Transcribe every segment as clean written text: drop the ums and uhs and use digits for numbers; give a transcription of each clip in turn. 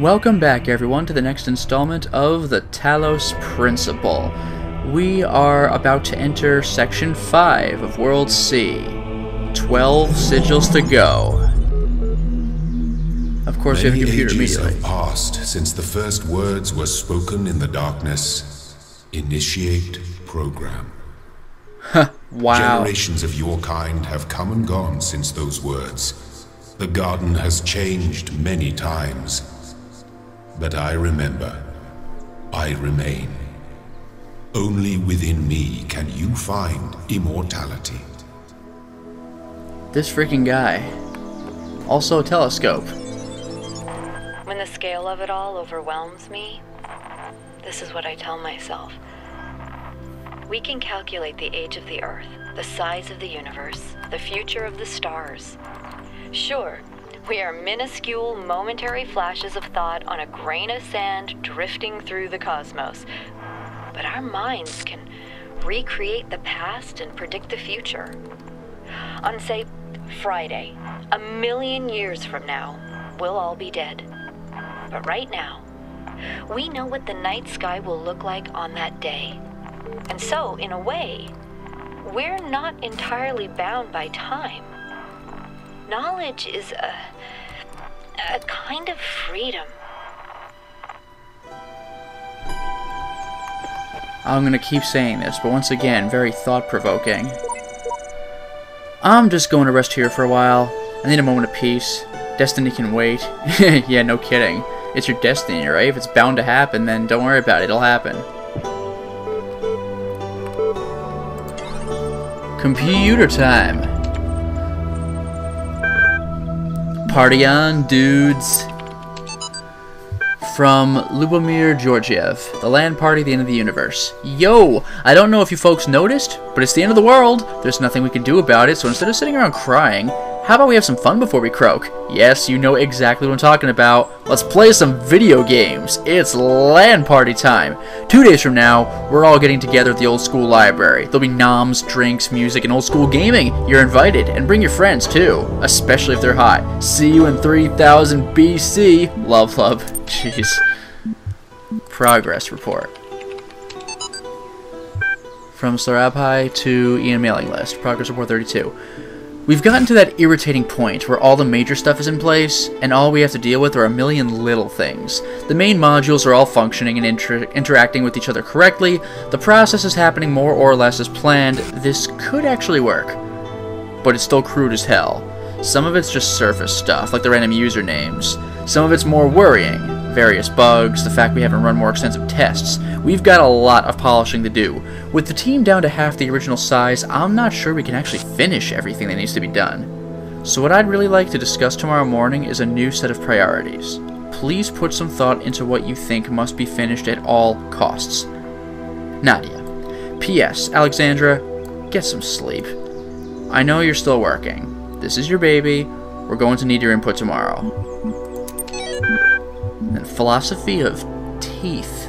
Welcome back, everyone, to the next installment of the Talos Principle. We are about to enter Section 5 of World C. 12 sigils to go. Of course, we have a computer immediately. Many ages have passed since the first words were spoken in the darkness. Initiate program. Wow. Generations of your kind have come and gone since those words. The garden has changed many times. But I remember. I remain. Only within me can you find immortality. This freaking guy. Also a telescope. When the scale of it all overwhelms me, this is what I tell myself. We can calculate the age of the Earth, the size of the universe, the future of the stars. Sure, we are minuscule, momentary flashes of thought on a grain of sand drifting through the cosmos. But our minds can recreate the past and predict the future. On, say, Friday, 1,000,000 years from now, we'll all be dead. But right now, we know what the night sky will look like on that day. And so, in a way, we're not entirely bound by time. Knowledge is a kind of freedom. I'm gonna keep saying this, but once again, very thought-provoking. I'm just going to rest here for a while. I need a moment of peace. Destiny can wait. Yeah, no kidding. It's your destiny, right? If it's bound to happen, then don't worry about it. It'll happen. Computer time. Party on, dudes. From Lubomir Georgiev, the land party at the end of the universe. Yo! I don't know if you folks noticed, but it's the end of the world. There's nothing we can do about it, so instead of sitting around crying, how about we have some fun before we croak? Yes, you know exactly what I'm talking about. Let's play some video games. It's LAN party time. 2 days from now, we're all getting together at the old school library. There'll be noms, drinks, music, and old school gaming. You're invited, and bring your friends too, especially if they're hot. See you in 3000 BC. Love, love. Jeez. Progress report. From Sarabhai to Ian mailing list. Progress report 32. We've gotten to that irritating point where all the major stuff is in place, and all we have to deal with are a million little things. The main modules are all functioning and interacting with each other correctly. The process is happening more or less as planned. This could actually work, but it's still crude as hell. Some of it's just surface stuff, like the random usernames. Some of it's more worrying. Various bugs, the fact we haven't run more extensive tests. We've got a lot of polishing to do. With the team down to half the original size, I'm not sure we can actually finish everything that needs to be done. So what I'd really like to discuss tomorrow morning is a new set of priorities. Please put some thought into what you think must be finished at all costs. Nadia. P.S. Alexandra, get some sleep. I know you're still working. This is your baby. We're going to need your input tomorrow. And philosophy of teeth.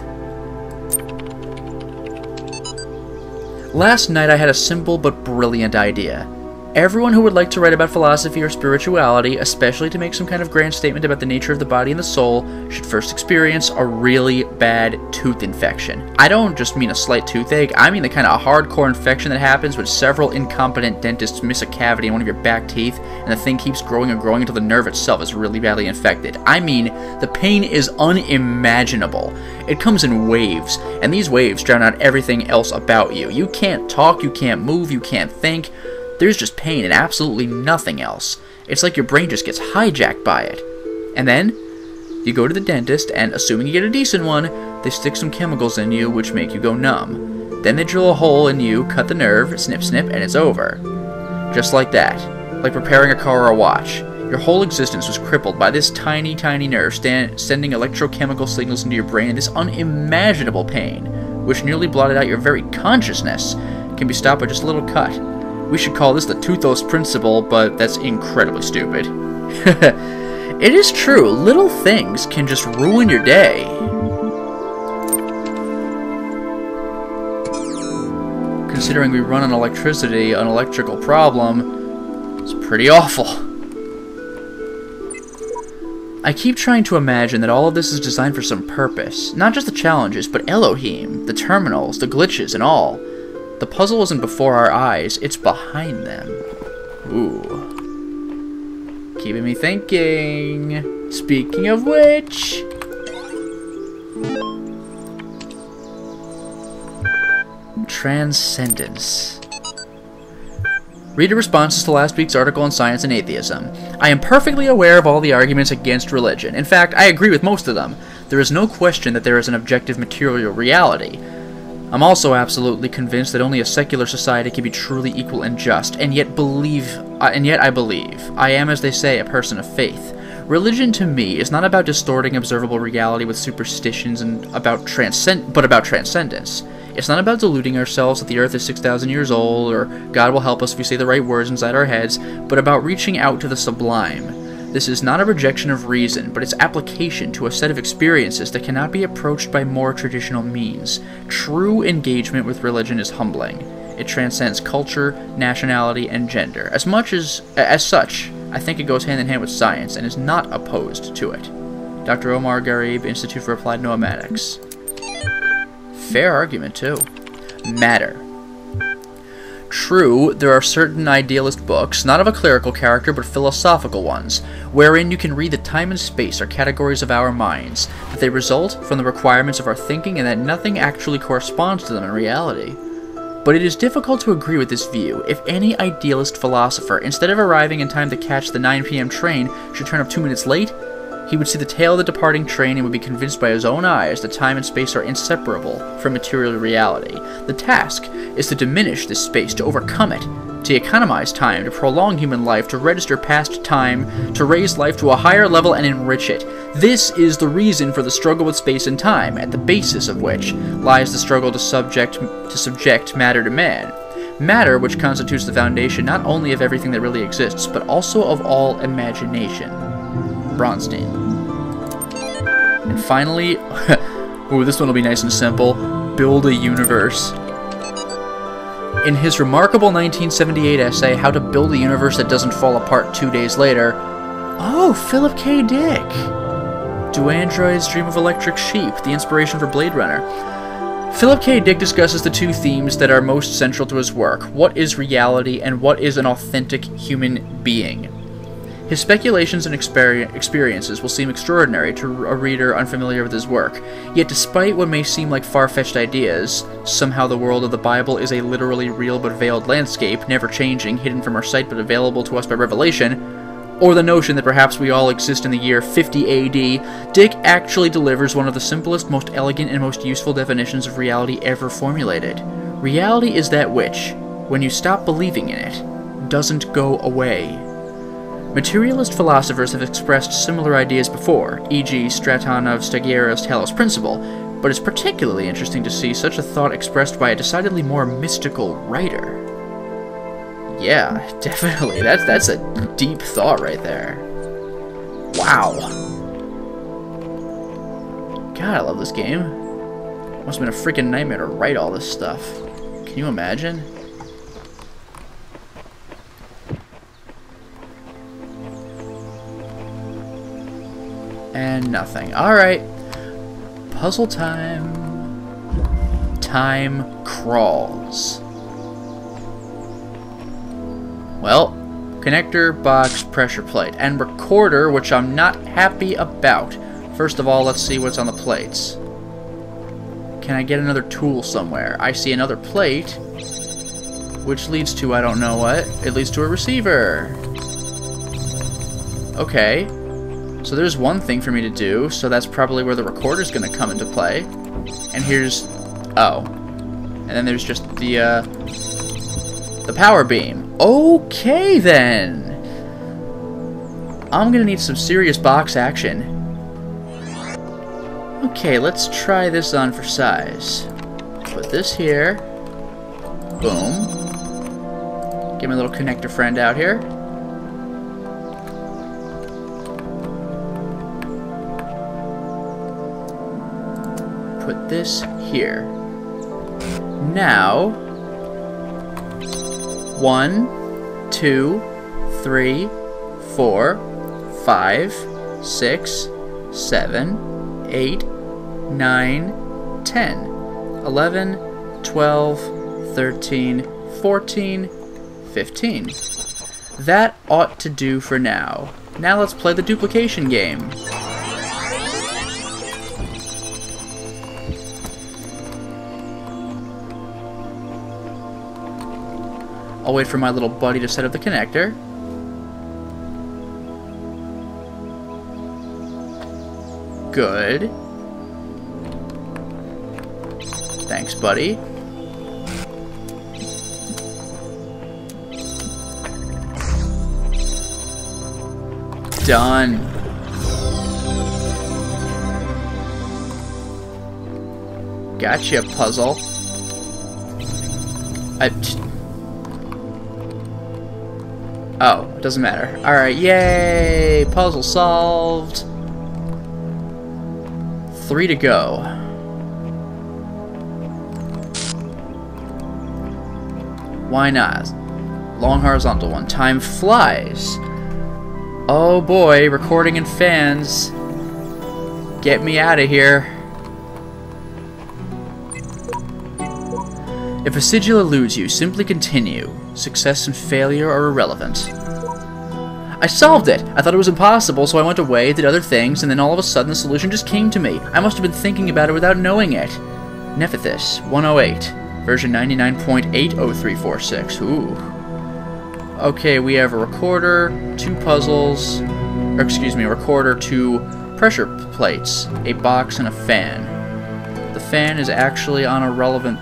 Last night I had a simple but brilliant idea. Everyone who would like to write about philosophy or spirituality, especially to make some kind of grand statement about the nature of the body and the soul, should first experience a really bad tooth infection. I don't just mean a slight toothache, I mean the kind of hardcore infection that happens when several incompetent dentists miss a cavity in one of your back teeth, and the thing keeps growing and growing until the nerve itself is really badly infected. I mean, the pain is unimaginable. It comes in waves, and these waves drown out everything else about you. You can't talk, you can't move, you can't think. There's just pain and absolutely nothing else. It's like your brain just gets hijacked by it. And then, you go to the dentist, and assuming you get a decent one, they stick some chemicals in you which make you go numb. Then they drill a hole in you, cut the nerve, snip snip, and it's over. Just like that. Like repairing a car or a watch. Your whole existence was crippled by this tiny, tiny nerve sending electrochemical signals into your brain, and this unimaginable pain, which nearly blotted out your very consciousness, can be stopped by just a little cut. We should call this the Talos Principle, but that's incredibly stupid. It is true, little things can just ruin your day. Considering we run on electricity, an electrical problem, it's pretty awful. I keep trying to imagine that all of this is designed for some purpose. Not just the challenges, but Elohim, the terminals, the glitches, and all. The puzzle isn't before our eyes, it's behind them. Ooh. Keeping me thinking. Speaking of which... Transcendence. Reader responses to last week's article on science and atheism. I am perfectly aware of all the arguments against religion. In fact, I agree with most of them. There is no question that there is an objective material reality. I'm also absolutely convinced that only a secular society can be truly equal and just, and yet I believe. I am, as they say, a person of faith. Religion to me is not about distorting observable reality with superstitions and about transcendence. It's not about deluding ourselves that the earth is 6,000 years old, or God will help us if we say the right words inside our heads, but about reaching out to the sublime. This is not a rejection of reason, but its application to a set of experiences that cannot be approached by more traditional means. True engagement with religion is humbling. It transcends culture, nationality, and gender. As such, I think it goes hand in hand with science and is not opposed to it. Dr. Omar Garib, Institute for Applied Noematics. Fair argument, too. Matter. True, there are certain idealist books, not of a clerical character but philosophical ones, wherein you can read that time and space are categories of our minds, that they result from the requirements of our thinking and that nothing actually corresponds to them in reality. But it is difficult to agree with this view. If any idealist philosopher, instead of arriving in time to catch the 9 p.m. train, should turn up 2 minutes late, he would see the tail of the departing train and would be convinced by his own eyes that time and space are inseparable from material reality. The task is to diminish this space, to overcome it, to economize time, to prolong human life, to register past time, to raise life to a higher level and enrich it. This is the reason for the struggle with space and time, at the basis of which lies the struggle to subject matter to man. Matter, which constitutes the foundation not only of everything that really exists, but also of all imagination. Bronstein. And finally, ooh, this one will be nice and simple, build a universe. In his remarkable 1978 essay, How to Build a Universe That Doesn't Fall Apart 2 Days Later, oh, Philip K. Dick. Do Androids Dream of Electric Sheep? The inspiration for Blade Runner. Philip K. Dick discusses the two themes that are most central to his work. What is reality and what is an authentic human being? His speculations and experiences will seem extraordinary to a reader unfamiliar with his work, yet despite what may seem like far-fetched ideas, somehow the world of the Bible is a literally real but veiled landscape, never changing, hidden from our sight but available to us by revelation, or the notion that perhaps we all exist in the year 50 AD, Dick actually delivers one of the simplest, most elegant, and most useful definitions of reality ever formulated. Reality is that which, when you stop believing in it, doesn't go away. Materialist philosophers have expressed similar ideas before, e.g. Stratonov Stagiero's Talos principle, but it's particularly interesting to see such a thought expressed by a decidedly more mystical writer. Yeah, definitely. That's a deep thought right there. Wow. God, I love this game. Must have been a freaking nightmare to write all this stuff. Can you imagine? And nothing. Alright. Puzzle time. Time crawls. Well, connector, box, pressure plate, and recorder, which I'm not happy about. First of all, let's see what's on the plates. Can I get another tool somewhere? I see another plate, which leads to I don't know what. It leads to a receiver. Okay. So there's one thing for me to do, so that's probably where the recorder's going to come into play. And here's... oh. And then there's just the power beam. Okay, then. I'm going to need some serious box action. Okay, let's try this on for size. Put this here. Boom. Get my little connector friend out here. Put this here. Now, 1, 2, 3, 4, 5, 6, 7, 8, 9, 10, 11, 12, 13, 14, 15. That ought to do for now. Now let's play the duplication game. I'll wait for my little buddy to set up the connector. Good. Thanks, buddy. Done. Gotcha, puzzle. Oh, it doesn't matter. Alright, yay! Puzzle solved. 3 to go. Why not? Long horizontal one. Time flies. Oh boy, recording and fans. Get me out of here. If a sigil eludes you, simply continue. Success and failure are irrelevant. I solved it! I thought it was impossible, so I went away, did other things, and then all of a sudden the solution just came to me. I must have been thinking about it without knowing it. Nephthys, 108, version 99.80346. Ooh. Okay, we have a recorder, 2 puzzles, or excuse me, a recorder, 2 pressure plates, a box, and a fan. The fan is actually on a relevant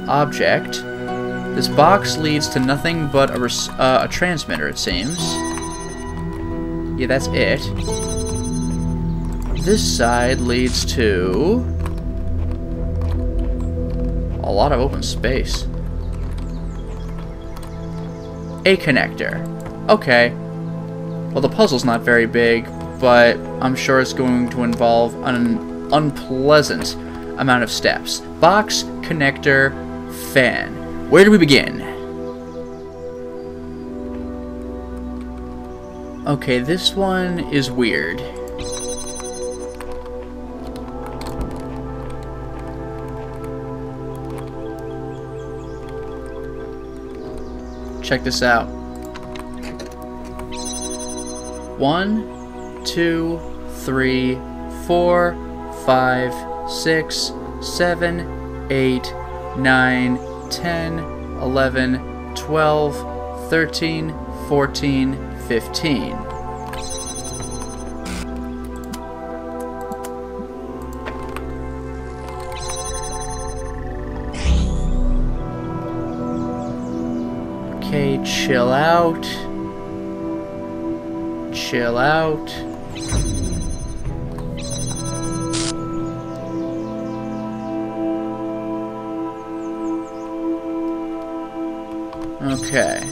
object. This box leads to nothing but a transmitter, it seems. Yeah, that's it. This side leads to a lot of open space. A connector. Okay. Well, the puzzle's not very big, but I'm sure it's going to involve an unpleasant amount of steps. Box, connector, fan. Where do we begin? Okay, this one is weird. Check this out. 1, 2, 3, 4, 5, 6, 7, 8, 9, 10, 11, 12, 13, 14, 15. Okay, chill out. Chill out. Okay.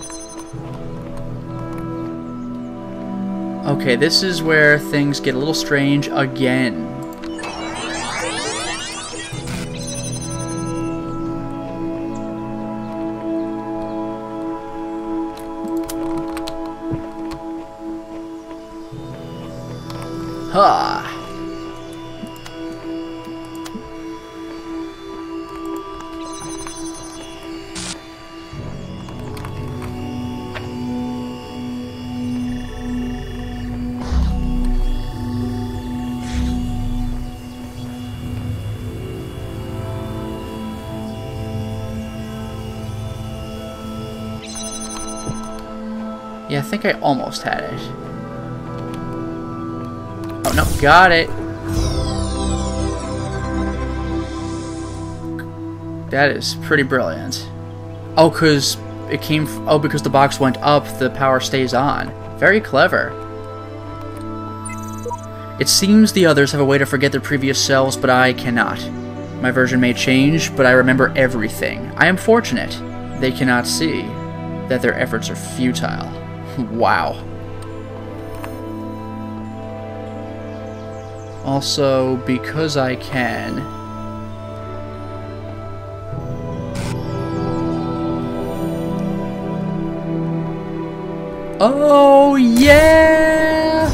Okay, this is where things get a little strange again. Ha! Yeah, I think I almost had it. Oh no, got it! That is pretty brilliant. Oh, because it came... oh, because the box went up, the power stays on. Very clever. It seems the others have a way to forget their previous selves, but I cannot. My version may change, but I remember everything. I am fortunate. They cannot see that their efforts are futile. Wow. Also, because I can... oh, yeah!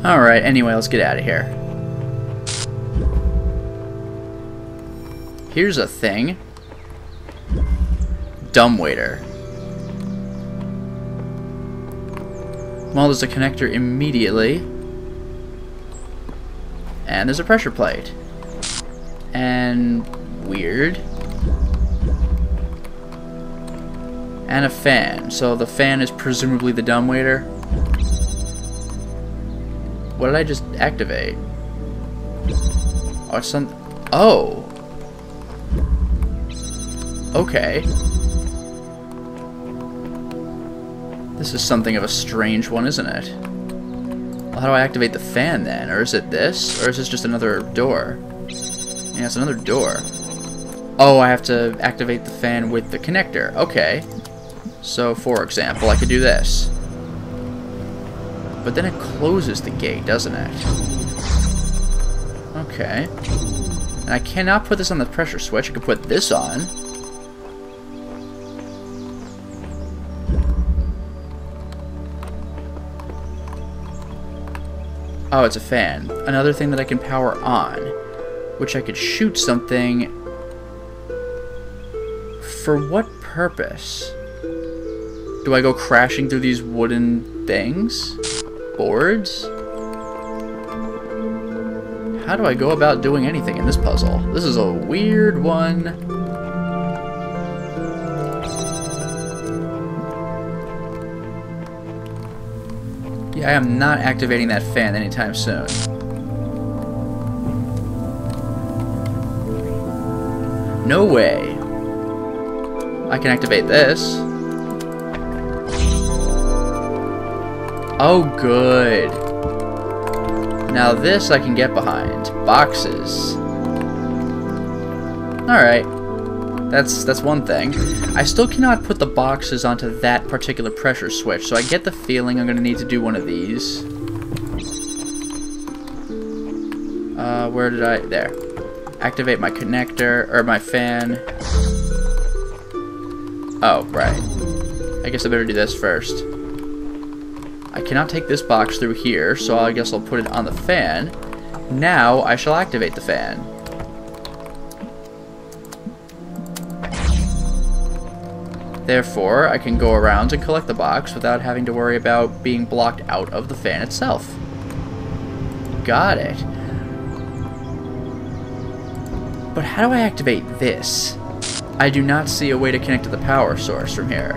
Alright, anyway, let's get out of here. Here's a thing. Dumbwaiter. Well, there's a connector immediately. And there's a pressure plate. And weird. And a fan. So the fan is presumably the dumbwaiter. What did I just activate? Oh, it's some... Oh! Okay. This is something of a strange one, isn't it? Well, how do I activate the fan then? Or is it this? Or is this just another door? Yeah, it's another door. Oh, I have to activate the fan with the connector. Okay. So, for example, I could do this. But then it closes the gate, doesn't it? Okay. And I cannot put this on the pressure switch. I could put this on. Oh, it's a fan. Another thing that I can power on. Which I could shoot something. For what purpose? Do I go crashing through these wooden things? Boards? How do I go about doing anything in this puzzle? This is a weird one. Yeah, I am not activating that fan anytime soon. No way. I can activate this. Oh, good. Now this I can get behind. Boxes. Alright. That's one thing. I still cannot put the boxes onto that particular pressure switch, so I get the feeling I'm going to need to do one of these. Where did I... There. Activate my connector, or my fan. Oh, right. I guess I better do this first. I cannot take this box through here, so I guess I'll put it on the fan. Now I shall activate the fan. Therefore, I can go around and collect the box without having to worry about being blocked out of the fan itself. Got it. But how do I activate this? I do not see a way to connect to the power source from here.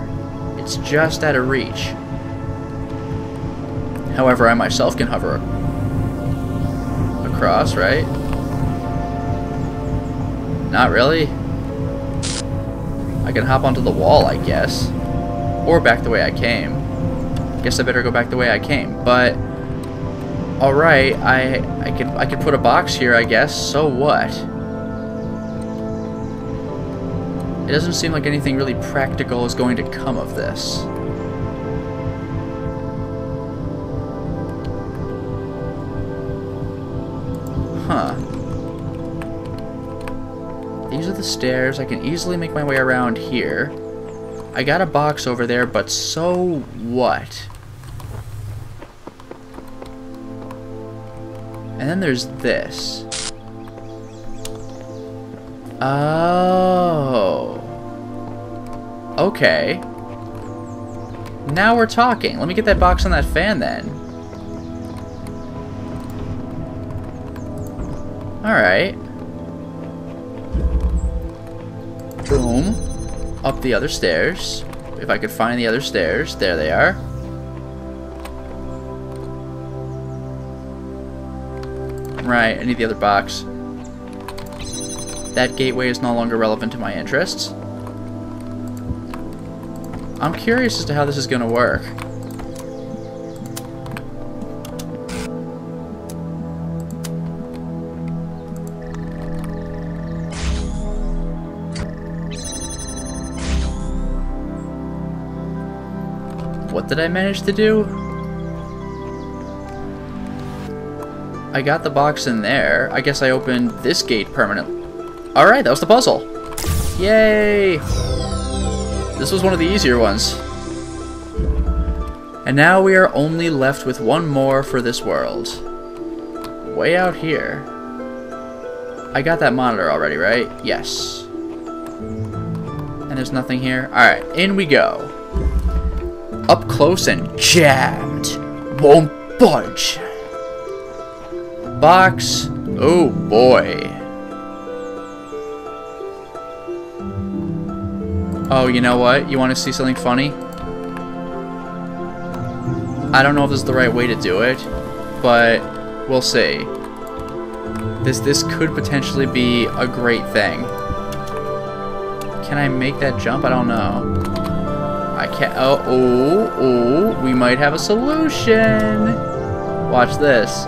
It's just out of reach. However, I myself can hover across, right? Not really. I can hop onto the wall, I guess. Or back the way I came. Guess I better go back the way I came. But alright, I could put a box here, I guess. So what? It doesn't seem like anything really practical is going to come of this. Huh. These are the stairs. I can easily make my way around here. I got a box over there, but so what? And then there's this. Oh. Okay. Now we're talking. Let me get that box on that fan then. Alright. Boom. Up the other stairs. If I could find the other stairs. There they are. Right, I need the other box. That gateway is no longer relevant to my interests. I'm curious as to how this is going to work. What did I manage to do? I got the box in there. I guess I opened this gate permanently. Alright, that was the puzzle. Yay! This was one of the easier ones. And now we are only left with one more for this world. Way out here. I got that monitor already, right? Yes. And there's nothing here. Alright, in we go. Up close and jammed. Won't budge. Box. Oh boy. Oh, you know what? You want to see something funny? I don't know if this is the right way to do it, but we'll see. This could potentially be a great thing. Can I make that jump? I don't know. I can't. Oh, we might have a solution. Watch this.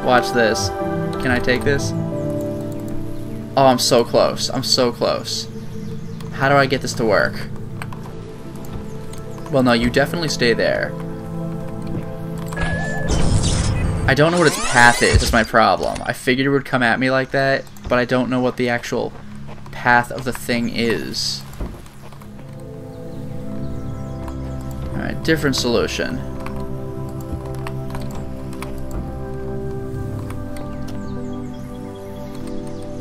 Watch this. Can I take this? Oh, I'm so close. I'm so close. How do I get this to work? Well, no, you definitely stay there. I don't know what its path is my problem. I figured it would come at me like that, but I don't know what the actual path of the thing is. Alright, different solution.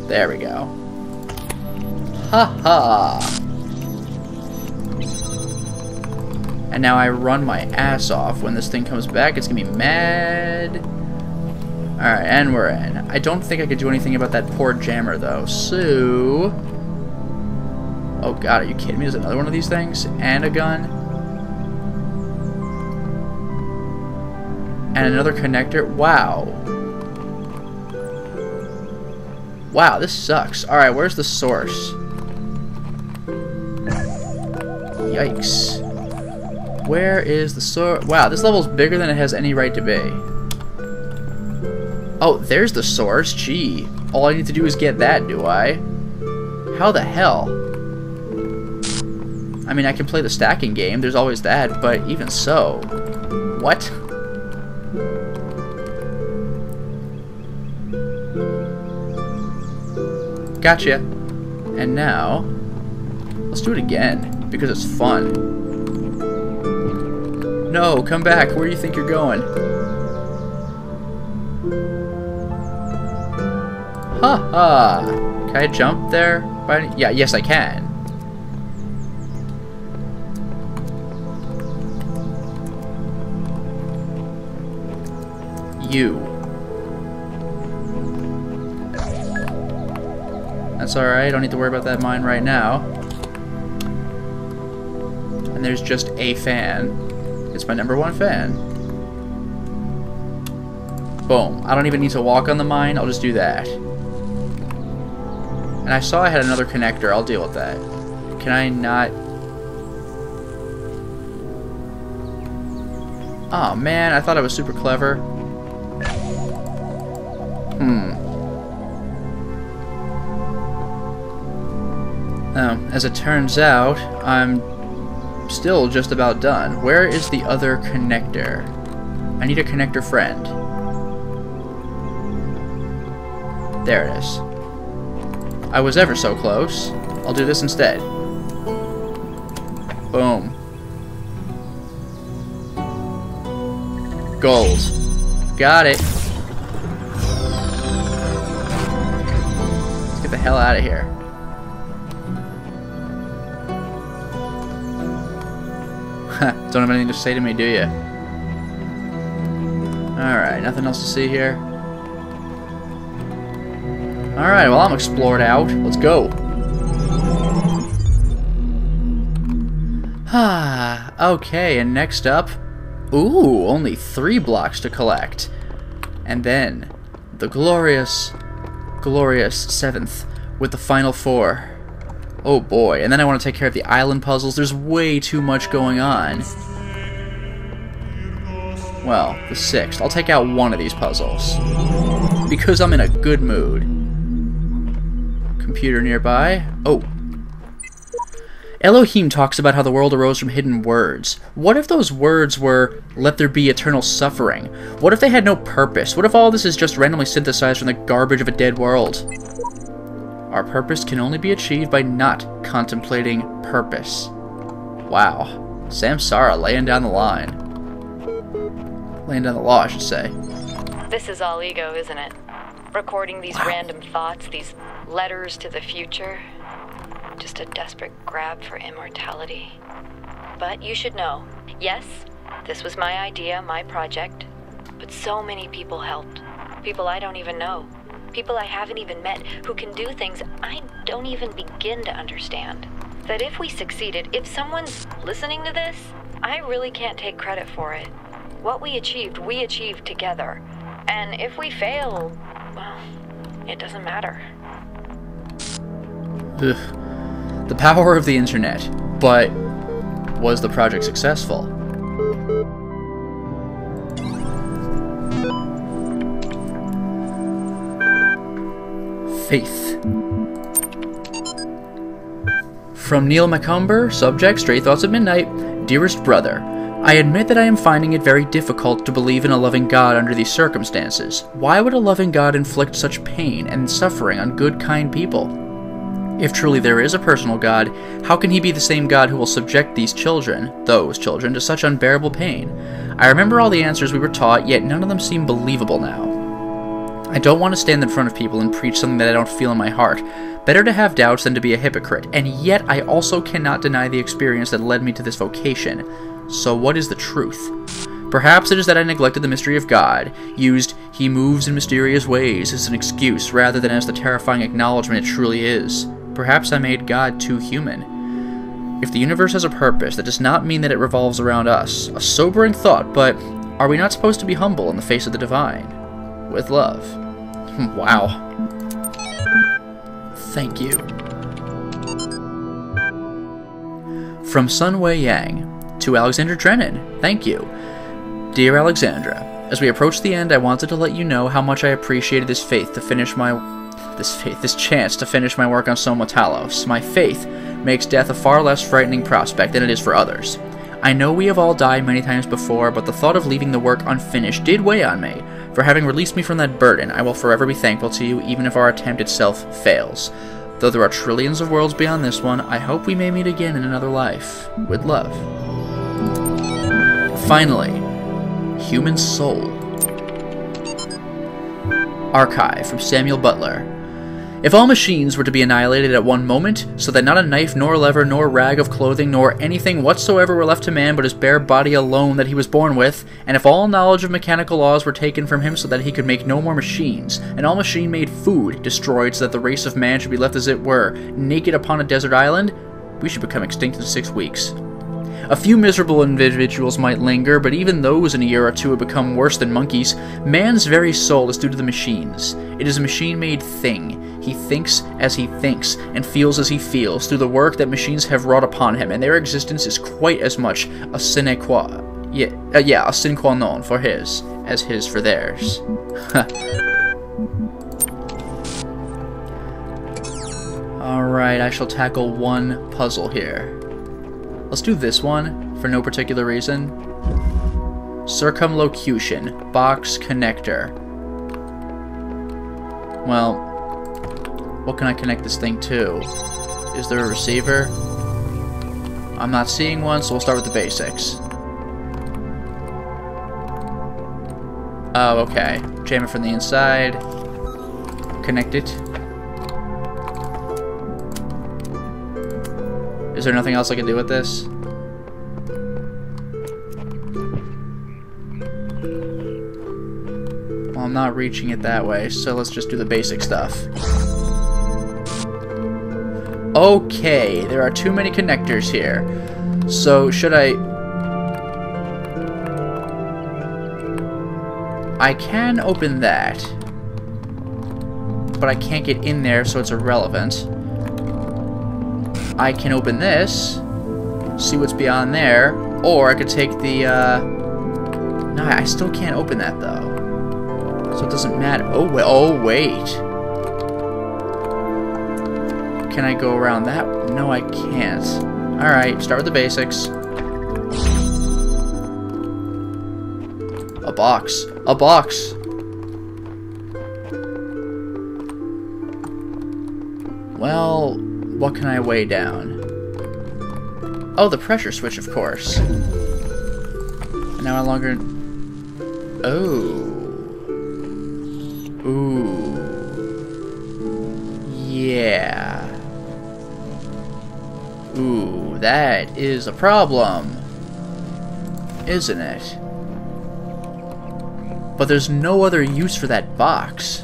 There we go. Ha ha! And now I run my ass off. When this thing comes back, it's gonna be mad. Alright, and we're in. I don't think I could do anything about that poor jammer, though. So... oh god, are you kidding me? There's another one of these things? And a gun? And another connector? Wow. Wow, this sucks. Alright, where's the source? Yikes. Where is the source? Wow, this level's bigger than it has any right to be. Oh, there's the source. Gee. All I need to do is get that, do I? How the hell? I mean, I can play the stacking game. There's always that, but even so. What? Gotcha. And now, let's do it again, because it's fun. No, come back. Where do you think you're going? Ha ha! Can I jump there? Yeah, yes I can. You. That's alright, don't need to worry about that mine right now. And there's just a fan. It's my #1 fan. Boom. I don't even need to walk on the mine, I'll just do that. And I saw I had another connector, I'll deal with that. Can I not... oh man, I thought I was super clever. As it turns out, I'm still just about done. Where is the other connector? I need a connector friend. There it is. I was ever so close. I'll do this instead. Boom. Gold. Got it. Let's get the hell out of here. Don't have anything to say to me, do you? Alright, nothing else to see here. Alright, well I'm explored out. Let's go. Okay, and next up... ooh, only 3 blocks to collect. And then, the glorious 7th with the final 4. Oh boy, and then I want to take care of the island puzzles. There's way too much going on. Well, the 6th. I'll take out one of these puzzles. Because I'm in a good mood. Computer nearby. Oh. Elohim talks about how the world arose from hidden words. What if those words were, let there be eternal suffering? What if they had no purpose? What if all this is just randomly synthesized from the garbage of a dead world? Our purpose can only be achieved by not contemplating purpose. Wow. Samsara laying down the line. Laying down the law, I should say. This is all ego, isn't it? Recording these random thoughts, these letters to the future. Just a desperate grab for immortality. But you should know, yes, this was my idea, my project. But so many people helped. People I don't even know. People I haven't even met who can do things I don't even begin to understand. That if we succeeded, if someone's listening to this, I really can't take credit for it. What we achieved together. And if we fail, well, it doesn't matter. Ugh. The power of the internet. But was the project successful? Faith. From Neil Macomber, subject, Stray Thoughts at Midnight. Dearest brother, I admit that I am finding it very difficult to believe in a loving God under these circumstances. Why would a loving God inflict such pain and suffering on good, kind people? If truly there is a personal God, how can he be the same God who will subject those children, to such unbearable pain? I remember all the answers we were taught, yet none of them seem believable now. I don't want to stand in front of people and preach something that I don't feel in my heart. Better to have doubts than to be a hypocrite, and yet I also cannot deny the experience that led me to this vocation. So what is the truth? Perhaps it is that I neglected the mystery of God, used "he moves in mysterious ways" as an excuse rather than as the terrifying acknowledgement it truly is. Perhaps I made God too human. If the universe has a purpose, that does not mean that it revolves around us. A sobering thought, but are we not supposed to be humble in the face of the divine? With love. Wow. Thank you. From Sunway Yang to Alexandra Drennan. Thank you. Dear Alexandra, as we approach the end, I wanted to let you know how much I appreciated this chance to finish my work on Soma Talos. My faith makes death a far less frightening prospect than it is for others. I know we have all died many times before, but the thought of leaving the work unfinished did weigh on me. For having released me from that burden, I will forever be thankful to you, even if our attempt itself fails. Though there are trillions of worlds beyond this one, I hope we may meet again in another life. With love. Finally, Human Soul. Archive from Samuel Butler. If all machines were to be annihilated at one moment, so that not a knife, nor lever, nor rag of clothing, nor anything whatsoever were left to man but his bare body alone that he was born with, and if all knowledge of mechanical laws were taken from him so that he could make no more machines, and all machine-made food destroyed so that the race of man should be left as it were, naked upon a desert island, we should become extinct in 6 weeks. A few miserable individuals might linger, but even those in a year or two would become worse than monkeys. Man's very soul is due to the machines. It is a machine-made thing. He thinks as he thinks, and feels as he feels, through the work that machines have wrought upon him, and their existence is quite as much a sine qua non for his, as his for theirs. Alright, I shall tackle one puzzle here. Let's do this one, for no particular reason. Circumlocution. Box connector. Well, what can I connect this thing to? Is there a receiver? I'm not seeing one, so we'll start with the basics. Oh, okay. Jam it from the inside. Connect it. Is there nothing else I can do with this? Well, I'm not reaching it that way, so let's just do the basic stuff. Okay, there are too many connectors here. So, should I can open that, but I can't get in there, so it's irrelevant. I can open this, see what's beyond there, or I could take the, no, I still can't open that, though. So it doesn't matter. Oh, wait. Can I go around that? No, I can't. Alright, start with the basics. A box. A box! Well, what can I weigh down? Oh, the pressure switch, of course. And now I no longer... Oh. Ooh. Yeah. Ooh, that is a problem. Isn't it? But there's no other use for that box.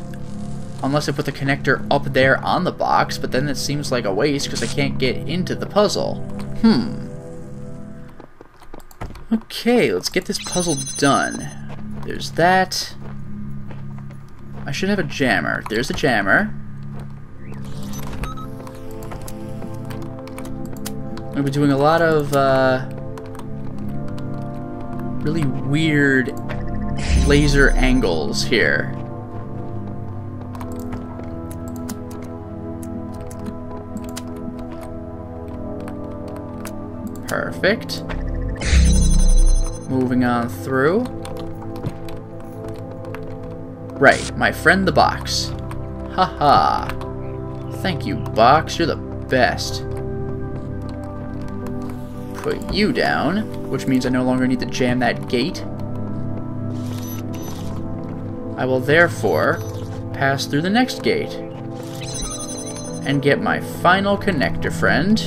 Unless I put the connector up there on the box, but then it seems like a waste because I can't get into the puzzle. Okay, let's get this puzzle done. There's that. I should have a jammer. There's a jammer. I'm going to be doing a lot of really weird laser angles here. Perfect. Moving on through. Right, my friend the box. Haha. Thank you, box. You're the best. Put you down, which means I no longer need to jam that gate. I will therefore pass through the next gate and get my final connector friend.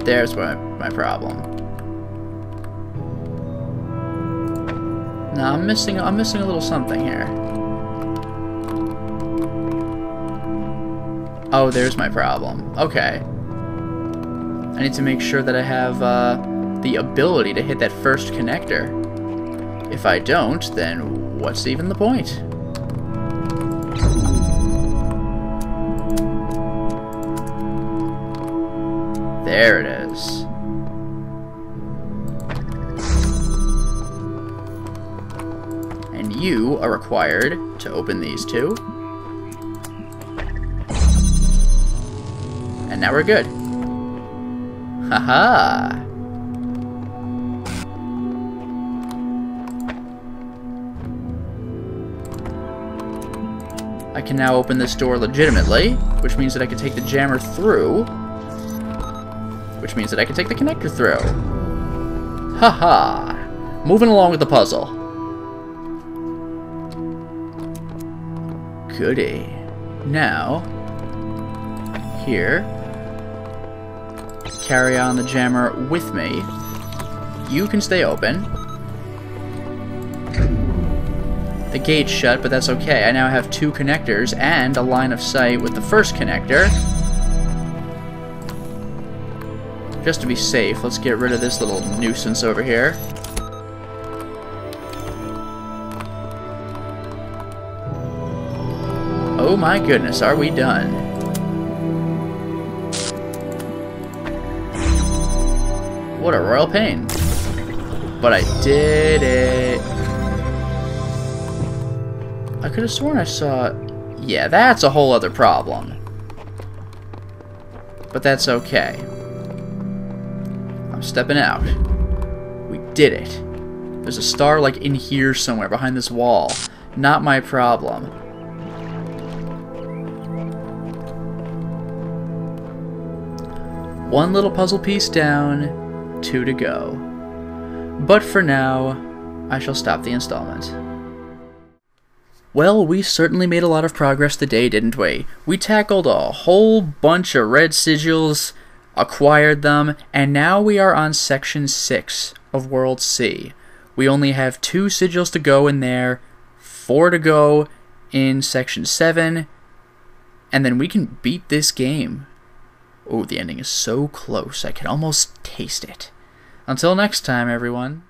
There's my problem. No, I'm missing a little something here. Oh, there's my problem. Okay. I need to make sure that I have the ability to hit that first connector. If I don't, then what's even the point? There it is. And you are required to open these two. And now we're good. Haha! I can now open this door legitimately, which means that I can take the jammer through. Which means that I can take the connector through. Haha! Moving along with the puzzle. Goody. Now, here, carry on the jammer with me. You can stay open. The gate's shut, but that's okay. I now have two connectors and a line of sight with the first connector. Just to be safe, let's get rid of this little nuisance over here. Oh my goodness, are we done? What a royal pain. But I did it. I could have sworn I saw... Yeah, that's a whole other problem. But that's okay. I'm stepping out. We did it. There's a star like in here somewhere behind this wall. Not my problem. One little puzzle piece down, two to go. But for now, I shall stop the installment. Well, we certainly made a lot of progress today, didn't we? We tackled a whole bunch of red sigils, acquired them, and now we are on Section 6 of World C. We only have 2 sigils to go in there, 4 to go in Section 7, and then we can beat this game. Oh, the ending is so close, I can almost taste it. Until next time, everyone.